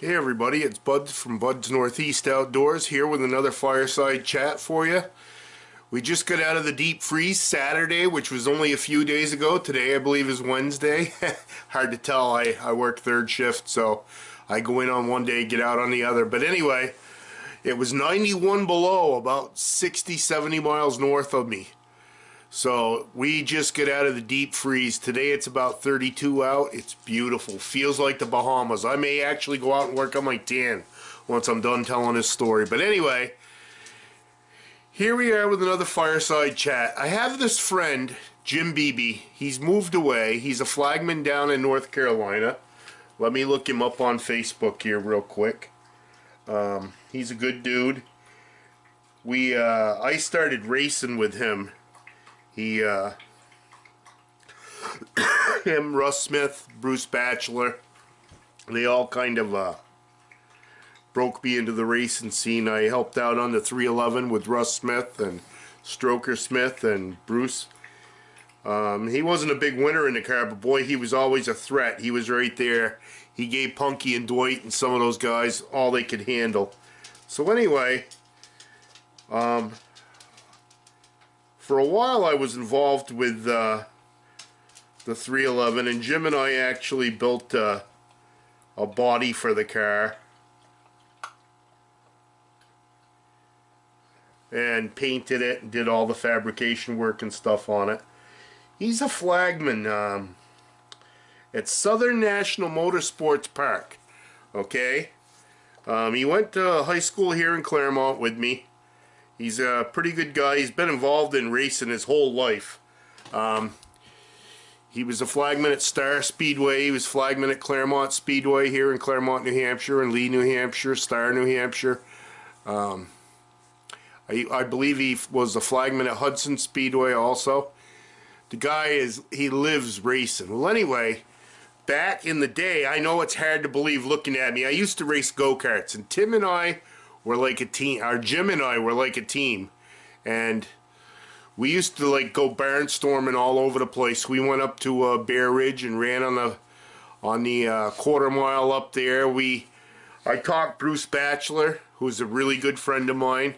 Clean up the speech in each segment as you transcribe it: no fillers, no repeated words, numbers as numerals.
Hey everybody, it's Bud from Bud's Northeast Outdoors here with another fireside chat for you. We just got out of the deep freeze Saturday, which was only a few days ago. Today I believe is Wednesday. Hard to tell, I work third shift, so I go in on one day, get out on the other. But anyway, it was 91 below, about 60, 70 miles north of me. So we just get out of the deep freeze. Today it's about 32 out. It's beautiful. Feels like the Bahamas. I may actually go out and work on my tan once I'm done telling this story. But anyway, here we are with another fireside chat. I have this friend, Jim Beebe. He's moved away. He's a flagman down in North Carolina. Let me look him up on Facebook here real quick. He's a good dude. I started racing with him. Him, Russ Smith, Bruce Batchelor, they all kind of broke me into the racing scene. I helped out on the 311 with Russ Smith and Stroker Smith and Bruce. He wasn't a big winner in the car, but boy, he was always a threat. He was right there. He gave Punky and Dwight and some of those guys all they could handle. So anyway, for a while I was involved with the 311, and Jim and I actually built a body for the car and painted it and did all the fabrication work and stuff on it. He's a flagman at Southern National Motorsports Park. Okay, he went to high school here in Claremont with me. He's a pretty good guy. He's been involved in racing his whole life. He was a flagman at Star Speedway. He was flagman at Claremont Speedway here in Claremont, New Hampshire, and Lee, New Hampshire, Star, New Hampshire. I believe he was a flagman at Hudson Speedway also. The guy he lives racing. Well, anyway, back in the day, I know it's hard to believe looking at me. I used to race go-karts, and Tim and I were like a team. Jim and I were like a team, and we used to like go barnstorming all over the place. We went up to Bear Ridge and ran on the quarter mile up there. I talked Bruce Batchelor, who's a really good friend of mine,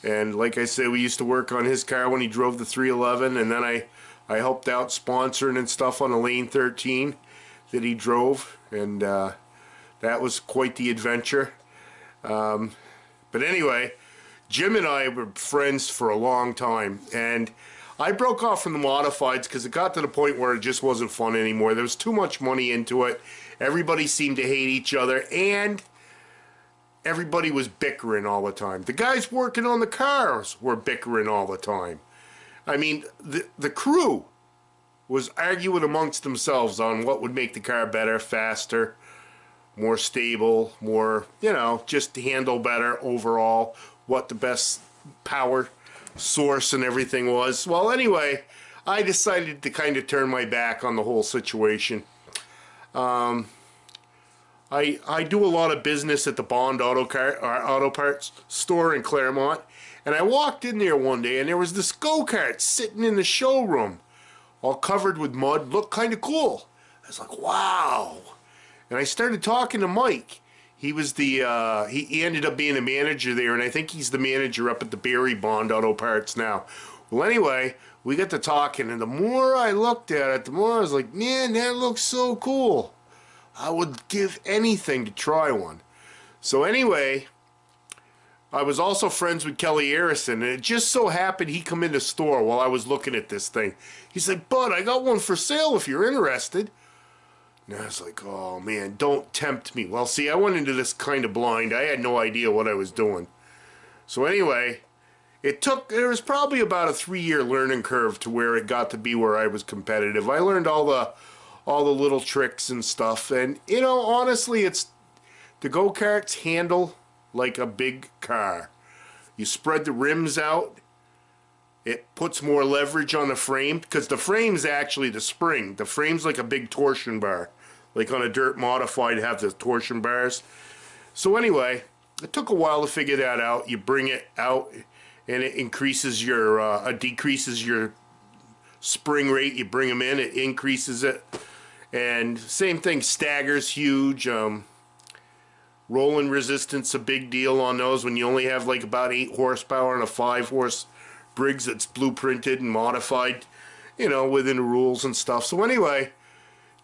and like I said, we used to work on his car when he drove the 311, and then I helped out sponsoring and stuff on the Lane 13 that he drove, and that was quite the adventure. But anyway, Jim and I were friends for a long time, and I broke off from the modifieds because it got to the point where it just wasn't fun anymore. There was too much money into it. Everybody seemed to hate each other, and everybody was bickering all the time. The guys working on the cars were bickering all the time. I mean, the crew was arguing amongst themselves on what would make the car better, faster, more stable, more, just handle better overall, what the best power source and everything was. Well, anyway, I decided to kind of turn my back on the whole situation. I do a lot of business at the Bond Auto Parts store in Claremont, and I walked in there one day and there was this go-kart sitting in the showroom, all covered with mud, looked kind of cool. I was like, wow. And I started talking to Mike. He was he ended up being a manager there, and I think he's the manager up at the Barry Bond Auto Parts now. Well, anyway, we got to talking, and the more I looked at it, the more I was like, man, that looks so cool. I would give anything to try one. So anyway, I was also friends with Kelly Harrison, and it just so happened he come in the store while I was looking at this thing. He's like, Bud, I got one for sale if you're interested. And I was like, oh man, don't tempt me. Well, see, I went into this kind of blind. I had no idea what I was doing. So anyway, there was probably about a 3-year learning curve to where it got to be where I was competitive. I learned all the little tricks and stuff, and honestly, the go-karts handle like a big car. You spread the rims out. It puts more leverage on the frame, because the frame's actually the spring. The frame's like a big torsion bar. Like on a dirt modified, have the torsion bars. So anyway, it took a while to figure that out. You bring it out, and it increases decreases your spring rate. You bring them in, it increases it. And same thing, stagger's huge. Rolling resistance a big deal on those when you only have like about 8 horsepower and a 5-horse Briggs that's blueprinted and modified, you know, within the rules and stuff. So anyway,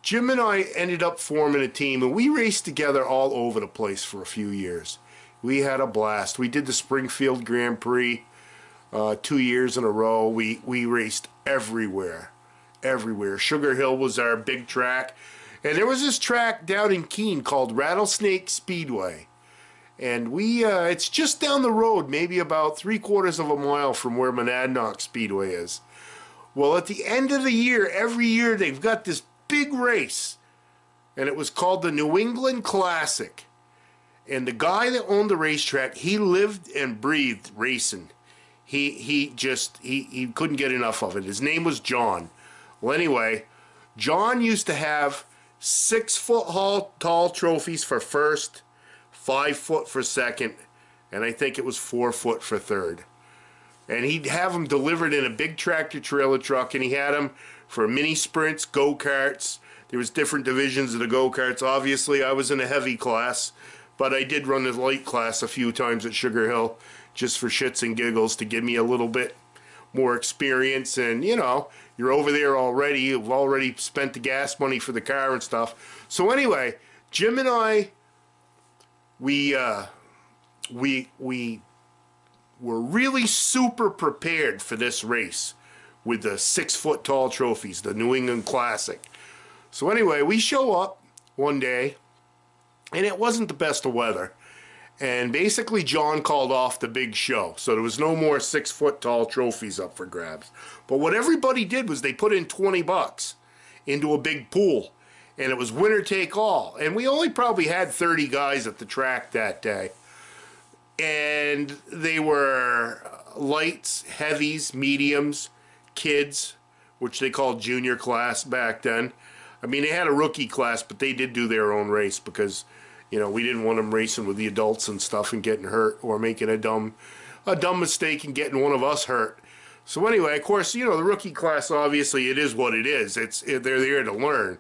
Jim and I ended up forming a team, and we raced together all over the place for a few years. We had a blast. We did the Springfield Grand Prix 2 years in a row. We raced everywhere. Everywhere. Sugar Hill was our big track. And there was this track down in Keene called Rattlesnake Speedway. And it's just down the road, maybe about 3/4 of a mile from where Monadnock Speedway is. Well, at the end of the year, every year they've got this big race. And it was called the New England Classic. And the guy that owned the racetrack, he lived and breathed racing. He couldn't get enough of it. His name was John. Well, anyway, John used to have 6-foot tall trophies for first, 5 foot for second, and I think it was 4 foot for third. And he'd have them delivered in a big tractor trailer truck, and he had them for mini sprints, go-karts. There was different divisions of the go-karts. Obviously, I was in a heavy class, but I did run the light class a few times at Sugar Hill just for shits and giggles to give me a little bit more experience. And, you know, you're over there already. You've already spent the gas money for the car and stuff. So anyway, Jim and I, we were really super prepared for this race with the 6-foot tall trophies, the New England Classic. So anyway, we show up one day, and it wasn't the best of weather. And basically John called off the big show. So there was no more 6-foot tall trophies up for grabs. But what everybody did was they put in $20 into a big pool. And it was winner take all. And we only probably had 30 guys at the track that day. And they were lights, heavies, mediums, kids, which they called junior class back then. I mean, they had a rookie class, but they did do their own race because, you know, we didn't want them racing with the adults and stuff and getting hurt or making a dumb mistake and getting one of us hurt. So anyway, of course, you know, the rookie class, obviously, it is what it is. They're there to learn.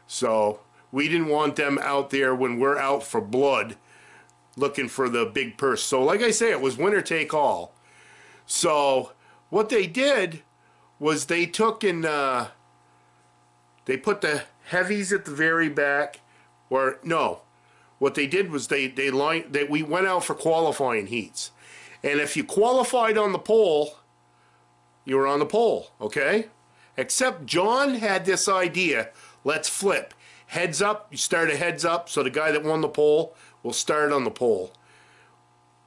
So we didn't want them out there when we're out for blood looking for the big purse. So like I say, it was winner take all. So what they did was they took and they put the heavies at the very back, or no, what they did was we went out for qualifying heats. And if you qualified on the pole, you were on the pole, okay? Except John had this idea, let's flip. Heads up, you start a heads up, so the guy that won the pole will start on the pole.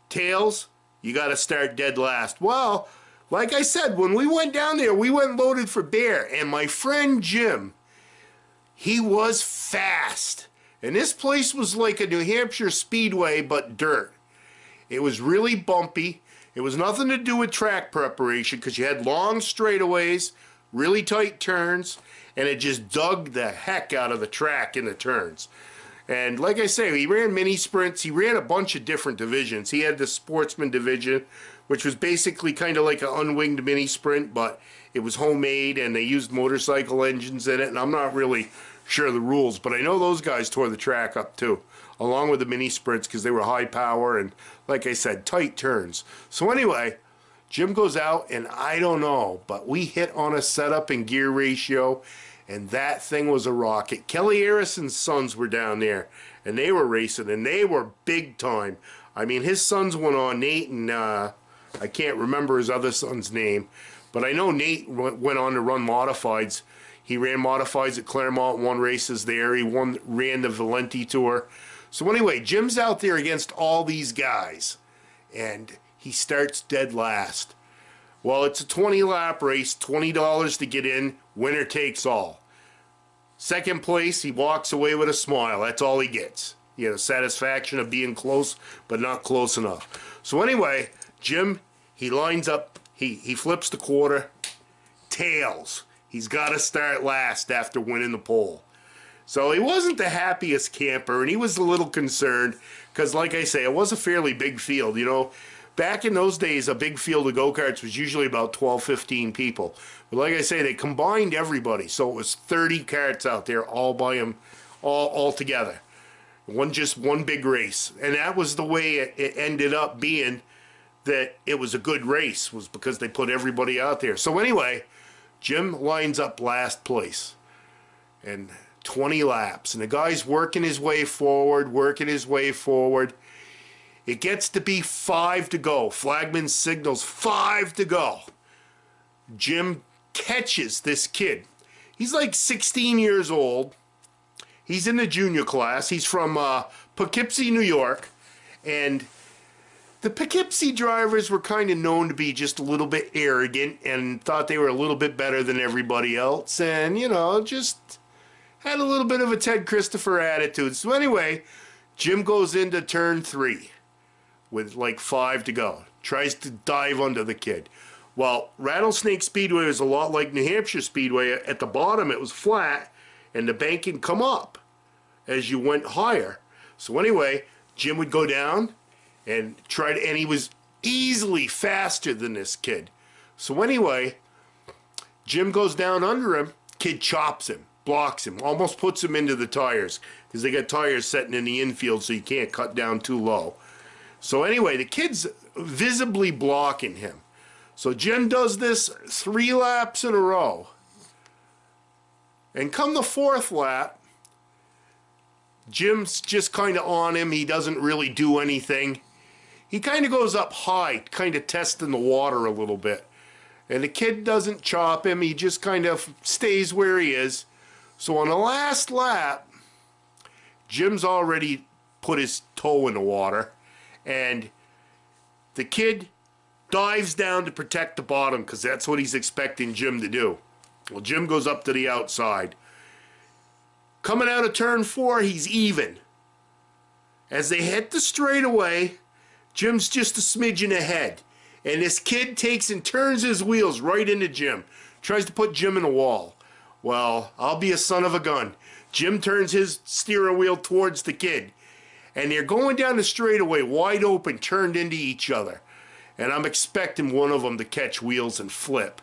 Tails, you got to start dead last. Well, like I said, when we went down there, we went loaded for bear. And my friend Jim, he was fast. And this place was like a New Hampshire speedway, but dirt. It was really bumpy. It was nothing to do with track preparation because you had long straightaways, really tight turns, and it just dug the heck out of the track in the turns. And like I say, he ran mini sprints. He ran a bunch of different divisions. He had the sportsman division, which was basically kind of like an unwinged mini sprint, but it was homemade and they used motorcycle engines in it. And I'm not really sure of the rules, but I know those guys tore the track up too, along with the mini sprints because they were high power and, like I said, tight turns. So anyway, Jim goes out and I don't know, but we hit on a setup and gear ratio, and that thing was a rocket. Kelly Harrison's sons were down there, and they were racing, and they were big time. I mean, his sons went on, Nate, and I can't remember his other son's name, but I know Nate went on to run modifieds. He ran modifieds at Claremont, won races there. He ran the Valenti Tour. So anyway, Jim's out there against all these guys, and he starts dead last. Well, it's a 20-lap race, $20 to get in, winner takes all. Second place, he walks away with a smile. That's all he gets. You know, satisfaction of being close, but not close enough. So anyway, Jim, he lines up, he flips the quarter, tails. He's got to start last after winning the pole. So he wasn't the happiest camper, and he was a little concerned because, like I say, it was a fairly big field. You know, back in those days, a big field of go-karts was usually about 12, 15 people. But like I say, they combined everybody, so it was 30 karts out there all by them, all together. Just one big race. And that was the way it ended up being, that it was a good race, was because they put everybody out there. So anyway, Jim lines up last place and 20 laps, and the guy's working his way forward. It gets to be 5 to go. Flagman signals 5 to go. Jim catches this kid. He's like 16 years old. He's in the junior class. He's from Poughkeepsie, New York. And the Poughkeepsie drivers were kind of known to be just a little bit arrogant and thought they were a little bit better than everybody else. And, you know, just had a little bit of a Ted Christopher attitude. So anyway, Jim goes into turn 3 with like 5 to go. Tries to dive under the kid. Well, Rattlesnake Speedway was a lot like New Hampshire Speedway. At the bottom, it was flat, and the bank can come up as you went higher. So anyway, Jim would go down and and he was easily faster than this kid. So anyway, Jim goes down under him. Kid chops him, blocks him, almost puts him into the tires, because they got tires setting in the infield, so you can't cut down too low. So anyway, the kid's visibly blocking him. So Jim does this 3 laps in a row. And come the 4th lap, Jim's just kind of on him. He doesn't really do anything. He kind of goes up high, kind of testing the water a little bit. And the kid doesn't chop him. He just kind of stays where he is. So on the last lap, Jim's already put his toe in the water. And the kid dives down to protect the bottom, because that's what he's expecting Jim to do. Well, Jim goes up to the outside. Coming out of turn 4, he's even. As they hit the straightaway, Jim's just a smidgen ahead. And this kid takes and turns his wheels right into Jim. Tries to put Jim in a wall. Well, I'll be a son of a gun. Jim turns his steering wheel towards the kid. And they're going down the straightaway, wide open, turned into each other. And I'm expecting one of them to catch wheels and flip.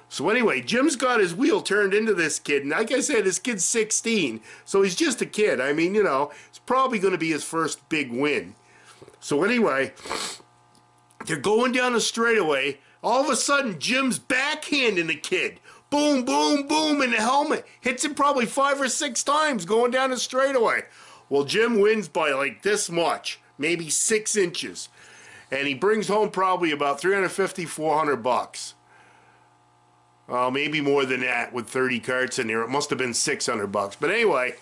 So anyway, Jim's got his wheel turned into this kid. And like I said, this kid's 16. So he's just a kid. I mean, you know, it's probably going to be his first big win. So anyway, they're going down the straightaway. All of a sudden, Jim's backhanding the kid. Boom, boom, boom in the helmet. Hits him probably 5 or 6 times going down the straightaway. Well, Jim wins by like this much, maybe 6 inches. And he brings home probably about $350, $400. Maybe more than that with 30 carts in there. It must have been $600. But anyway,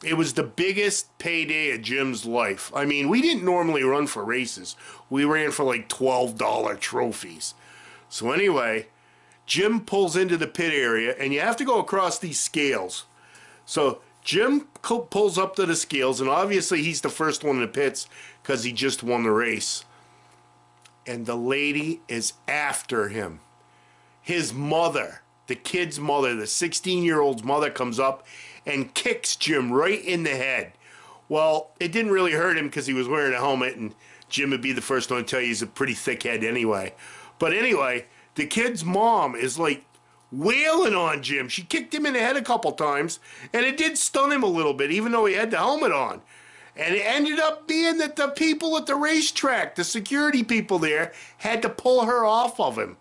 it was the biggest payday of Jim's life. I mean, we didn't normally run for races. We ran for like $12 trophies. So anyway, Jim pulls into the pit area, and you have to go across these scales. So Jim pulls up to the scales, and obviously he's the first one in the pits because he just won the race. And the lady is after him. His mother, the kid's mother, the 16-year-old's mother, comes up and kicks Jim right in the head. Well, it didn't really hurt him because he was wearing a helmet, and Jim would be the first one to tell you he's a pretty thick head anyway. But anyway, the kid's mom is like wailing on Jim. She kicked him in the head a couple times, and it did stun him a little bit, even though he had the helmet on. And it ended up being that the people at the racetrack, the security people there, had to pull her off of him.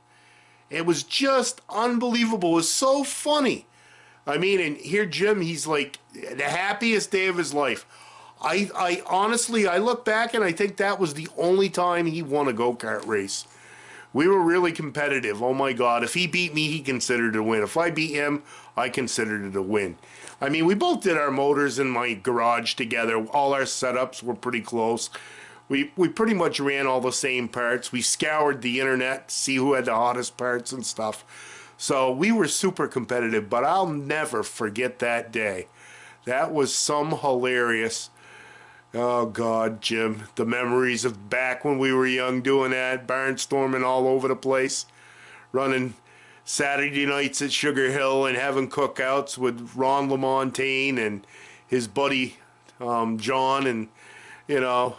It was just unbelievable. It was so funny. I mean, and here Jim, he's like the happiest day of his life. I honestly, I look back and I think that was the only time he won a go-kart race. We were really competitive. Oh my God. If he beat me, he considered it a win. If I beat him, I considered it a win. I mean, we both did our motors in my garage together. All our setups were pretty close. We pretty much ran all the same parts. We scoured the internet to see who had the hottest parts and stuff. So we were super competitive, but I'll never forget that day. That was some hilarious. Oh God, Jim, the memories of back when we were young doing that, barnstorming all over the place, running Saturday nights at Sugar Hill and having cookouts with Ron LaMontagne and his buddy John, and you know,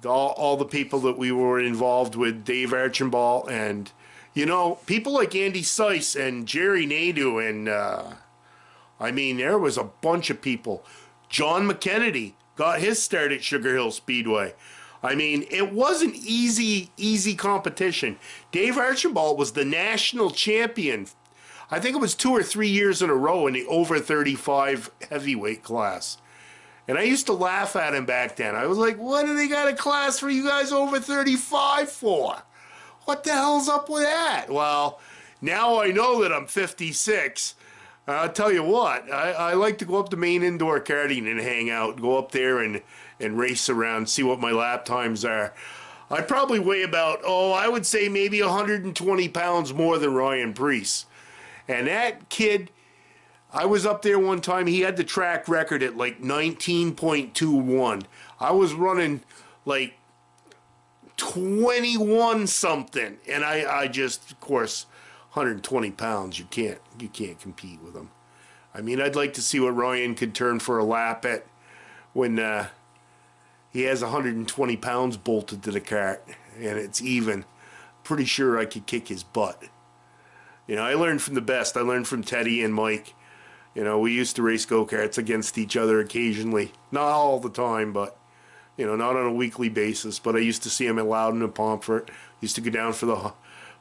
all the people that we were involved with, Dave Archambault, and you know, people like Andy Seiss and Jerry Nadeau, and I mean, there was a bunch of people. John McKennedy got his start at Sugar Hill Speedway. I mean, it wasn't easy competition. Dave Archibald was the national champion. I think it was 2 or 3 years in a row in the over 35 heavyweight class. And I used to laugh at him back then. I was like, what do they got a class for you guys over 35 for? What the hell's up with that? Well, now I know that I'm 56. I'll tell you what, I like to go up to main indoor karting and hang out, go up there and race around, see what my lap times are. I probably weigh about, I would say maybe 120 pounds more than Ryan Preece. And that kid, I was up there one time, he had the track record at like 19.21. I was running like 21 something, and I just, of course, 120 pounds, you can't compete with him. I mean, I'd like to see what Ryan could turn for a lap at when he has 120 pounds bolted to the cart and it's even. Pretty sure I could kick his butt. You know, I learned from the best. I learned from Teddy and Mike. You know, we used to race go-karts against each other occasionally. Not all the time, but, you know, not on a weekly basis. But I used to see him at Loudon and Pomfret. Used to go down for the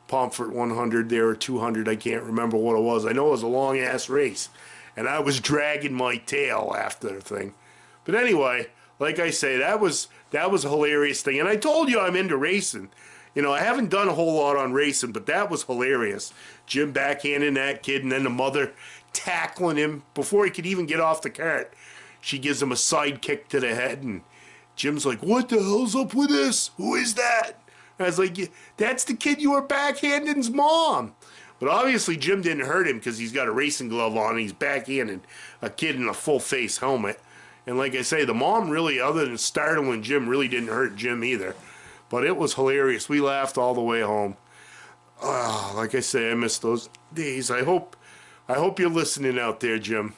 Pomfret 100 there, or 200, I can't remember what it was. I know it was a long-ass race, and I was dragging my tail after the thing. But anyway, like I say, that was a hilarious thing. And I told you I'm into racing. You know, I haven't done a whole lot on racing, but that was hilarious. Jim backhanding that kid, and then the mother tackling him before he could even get off the cart. She gives him a side kick to the head, and Jim's like, what the hell's up with this? Who is that? I was like, that's the kid you were backhanding's mom. But obviously Jim didn't hurt him because he's got a racing glove on and he's backhanding a kid in a full face helmet. And like I say, the mom really, other than startling Jim, really didn't hurt Jim either. But it was hilarious. We laughed all the way home. Like I say, I miss those days. I hope you're listening out there, Jim.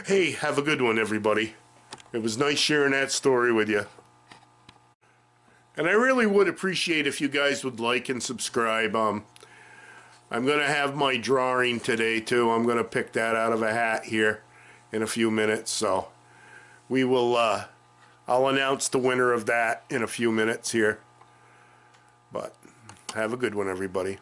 Hey, have a good one, everybody. It was nice sharing that story with you. And I really would appreciate if you guys would like and subscribe. I'm going to have my drawing today, too. I'm going to pick that out of a hat here in a few minutes. So we will, I'll announce the winner of that in a few minutes here. But have a good one, everybody.